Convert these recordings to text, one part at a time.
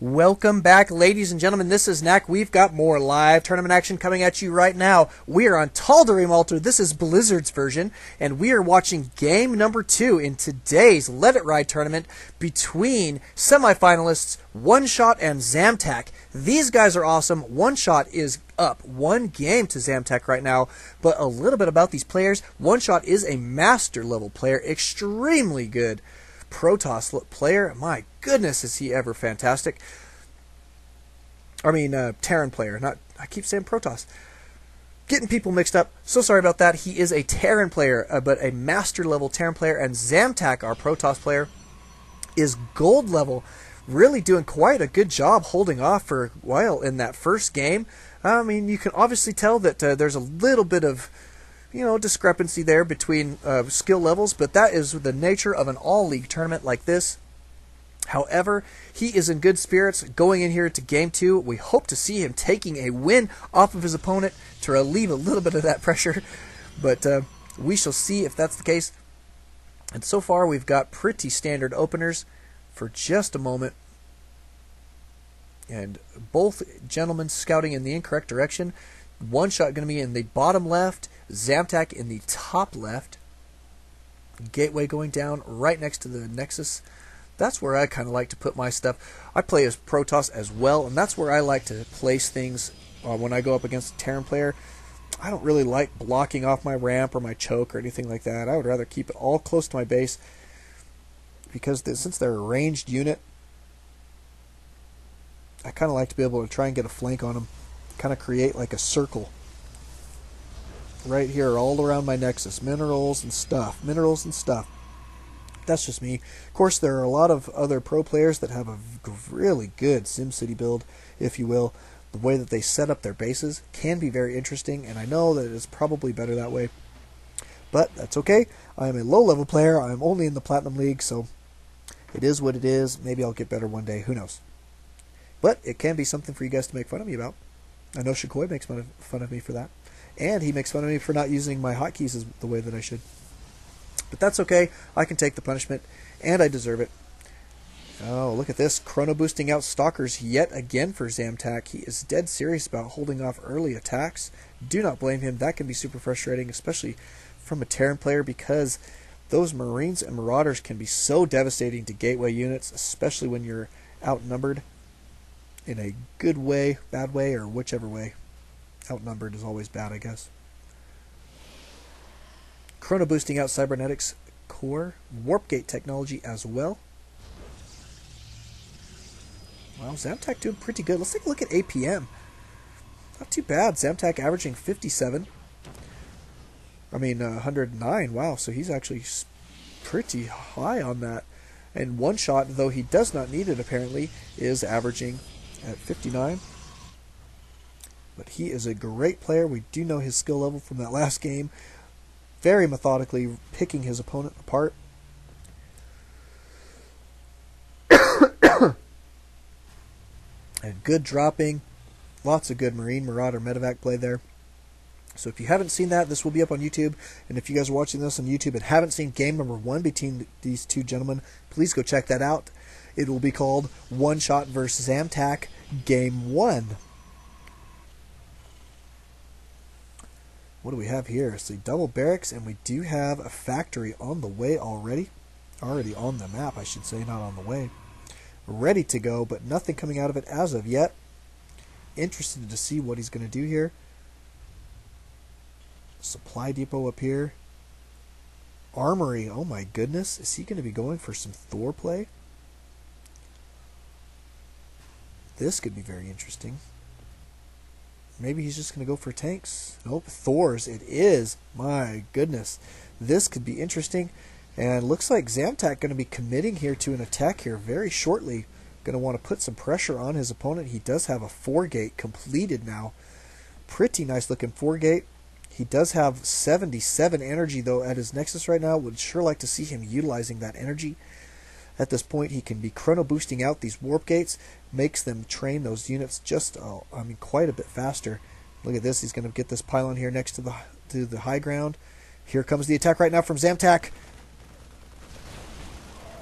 Welcome back, ladies and gentlemen. This is Knack. We've got more live tournament action coming at you right now. We are on Tal'Darim Altar. This is Blizzard's version, and we are watching game number 2 in today's Let It Ride tournament between semifinalists Oneshot and Xamtac. These guys are awesome. Oneshot is up 1 game to Xamtac right now, but a little bit about these players. Oneshot is a master level player, extremely good Protoss player. My goodness, is he ever fantastic. I mean, Terran player. I keep saying Protoss. Getting people mixed up. So sorry about that. He is a Terran player, but a master level Terran player. And Xamtac, our Protoss player, is gold level. Really doing quite a good job holding off for a while in that first game. I mean, you can obviously tell that there's a little bit of discrepancy there between skill levels, but that is the nature of an all-league tournament like this. However, he is in good spirits going in here to Game 2. We hope to see him taking a win off of his opponent to relieve a little bit of that pressure, but we shall see if that's the case. And so far, we've got pretty standard openers for just a moment. And both gentlemen scouting in the incorrect direction. Oneshot going to be in the bottom left, Xamtac in the top left. Gateway going down right next to the Nexus. That's where I kind of like to put my stuff. I play as Protoss as well, and that's where I like to place things when I go up against a Terran player. I don't really like blocking off my ramp or my choke or anything like that. I would rather keep it all close to my base because since they're a ranged unit, I kind of like to be able to try and get a flank on them. Kind of create like a circle right here all around my Nexus. Minerals and stuff. That's just me. Of course, there are a lot of other pro players that have a really good SimCity build, if you will. The way that they set up their bases can be very interesting, and I know that it is probably better that way. But that's okay. I am a low-level player. I'm only in the Platinum League, so it is what it is. Maybe I'll get better one day. Who knows? But it can be something for you guys to make fun of me about. I know Shikoi makes fun of me for that. And he makes fun of me for not using my hotkeys the way that I should. But that's okay. I can take the punishment, and I deserve it. Oh, look at this. Chrono boosting out Stalkers yet again for Xamtac. He is dead serious about holding off early attacks. Do not blame him. That can be super frustrating, especially from a Terran player, because those Marines and Marauders can be so devastating to gateway units, especially when you're outnumbered. In a good way, bad way, or whichever way. Outnumbered is always bad, I guess. Chrono boosting out Cybernetics core. Warp gate technology as well. Well, Xamtac doing pretty good. Let's take a look at APM. Not too bad. Xamtac averaging 57. 109. Wow, so he's actually pretty high on that. And Oneshot, though he does not need it apparently, is averaging at 59. But he is a great player. We do know his skill level from that last game. Very methodically picking his opponent apart. And good dropping. Lots of good Marine, Marauder, Medevac play there. So if you haven't seen that, this will be up on YouTube. And if you guys are watching this on YouTube and haven't seen game number 1 between these two gentlemen, please go check that out. It will be called Oneshot vs. Xamtac Game 1. What do we have here? So double barracks, and we do have a factory on the way already. Already on the map, I should say, not on the way. Ready to go, but nothing coming out of it as of yet. Interested to see what he's going to do here. Supply depot up here. Armory, oh my goodness. Is he going to be going for some Thor play? This could be very interesting. Maybe he's just going to go for tanks. Nope, Thors it is. My goodness. This could be interesting. And looks like Xamtac going to be committing here to an attack here very shortly. Going to want to put some pressure on his opponent. He does have a 4-gate completed now. Pretty nice looking 4-gate. He does have 77 energy though at his Nexus right now. Would sure like to see him utilizing that energy. At this point, he can be chrono boosting out these warp gates, makes them train those units just, quite a bit faster. Look at this. He's going to get this pylon here next to the high ground. Here comes the attack right now from Xamtac.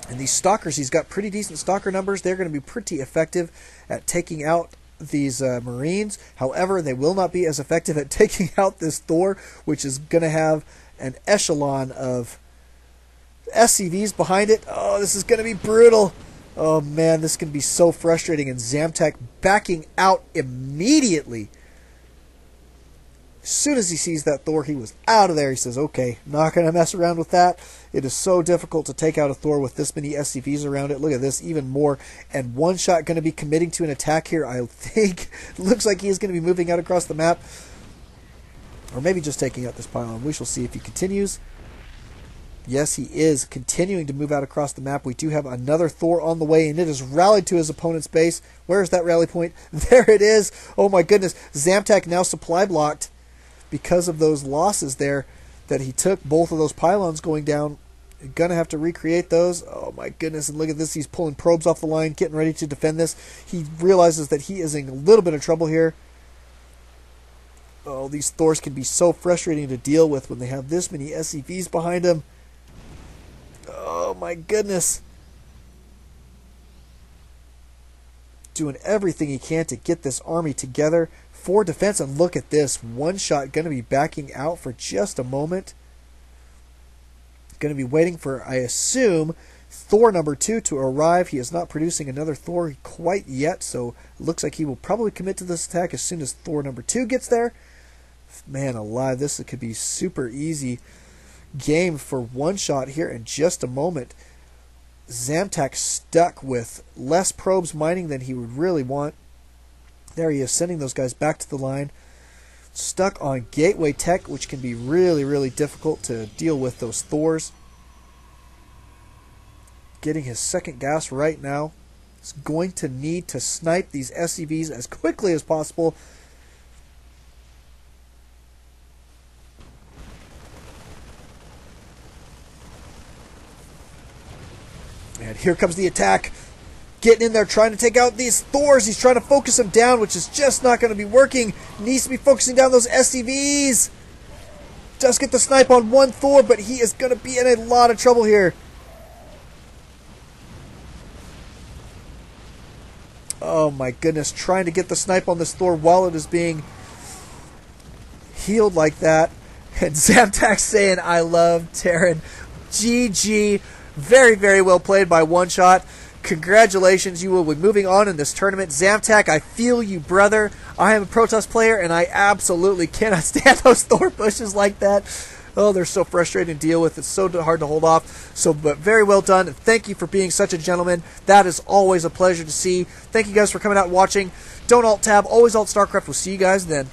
And these stalkers, he's got pretty decent stalker numbers. They're going to be pretty effective at taking out these Marines. However, they will not be as effective at taking out this Thor, which is going to have an echelon of SCVs behind it. Oh, this is going to be brutal. Oh, man, this can be so frustrating. And Xamtac backing out immediately. As soon as he sees that Thor, he was out of there. He says, okay, not going to mess around with that. It is so difficult to take out a Thor with this many SCVs around it. Look at this, even more. And Oneshot going to be committing to an attack here, I think. Looks like he is going to be moving out across the map. Or maybe just taking out this pylon. We shall see if he continues. Yes, he is continuing to move out across the map. We do have another Thor on the way, and it is rallied to his opponent's base. Where is that rally point? There it is. Oh, my goodness. Xamtac now supply blocked because of those losses there that he took. Both of those pylons going down. Gonna have to recreate those. Oh, my goodness. And look at this. He's pulling probes off the line, getting ready to defend this. He realizes that he is in a little bit of trouble here. Oh, these Thors can be so frustrating to deal with when they have this many SCVs behind them. Oh my goodness. Doing everything he can to get this army together for defense. And look at this. Oneshot going to be backing out for just a moment. Going to be waiting for, I assume, Thor number 2 to arrive. He is not producing another Thor quite yet, so it looks like he will probably commit to this attack as soon as Thor number 2 gets there. Man alive, this could be super easy game for Oneshot here in just a moment. Xamtac stuck with less probes mining than he would really want. There he is, sending those guys back to the line. Stuck on gateway tech, which can be really, really difficult to deal with those Thors. Getting his second gas right now. He's going to need to snipe these SCVs as quickly as possible. And here comes the attack. Getting in there, trying to take out these Thors. He's trying to focus them down, which is just not going to be working. Needs to be focusing down those SCVs. Does get the snipe on one Thor, but he is going to be in a lot of trouble here. Oh my goodness, trying to get the snipe on this Thor while it is being healed like that. And Xamtac saying, I love Terran. GG. Very, very well played by Oneshot. Congratulations, you will be moving on in this tournament. Xamtac, I feel you, brother. I am a Protoss player, and I absolutely cannot stand those Thor pushes like that. Oh, they're so frustrating to deal with. It's so hard to hold off. So, but very well done. And thank you for being such a gentleman. That is always a pleasure to see. Thank you guys for coming out and watching. Don't alt-tab, always alt-StarCraft. We'll see you guys then.